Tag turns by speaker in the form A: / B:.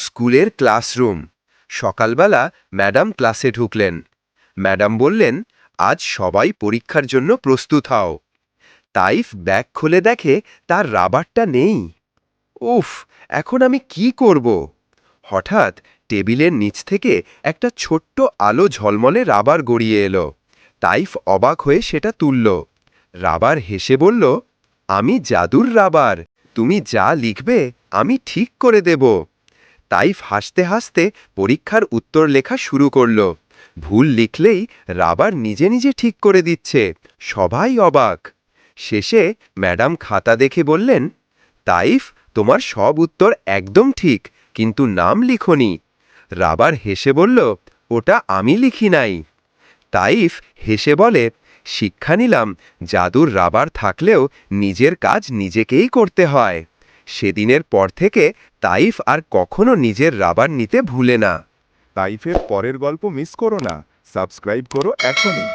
A: স্কুলের ক্লাসরুম। সকালবেলা ম্যাডাম ক্লাসে ঢুকলেন। ম্যাডাম বললেন, আজ সবাই পরীক্ষার জন্য প্রস্তুত হও। তাইফ ব্যাগ খুলে দেখে তার রাবারটা নেই। উফ, এখন আমি কি করব? হঠাৎ টেবিলের নিচ থেকে একটা ছোট্ট আলো ঝলমলে রাবার গড়িয়ে এলো। তাইফ অবাক হয়ে সেটা তুলল। রাবার হেসে বলল, আমি জাদুর রাবার, তুমি যা লিখবে আমি ঠিক করে দেব। তাইফ হাসতে হাসতে পরীক্ষার উত্তর লেখা শুরু করল। ভুল লিখলেই রাবার নিজে নিজে ঠিক করে দিচ্ছে। সবাই অবাক। শেষে ম্যাডাম খাতা দেখে বললেন, তাইফ, তোমার সব উত্তর একদম ঠিক, কিন্তু নাম লিখোনি। রাবার হেসে বলল, ওটা আমি লিখি নাই। তাইফ হেসে বলে, শিক্ষা নিলাম, জাদুর রাবার থাকলেও নিজের কাজ নিজেকেই করতে হয়। সেদিনের পর থেকে তাইফ আর কখনো নিজের রাবার নিতে ভুলে না।
B: তাইফের পরের গল্প মিস করো না, সাবস্ক্রাইব করো এখনই।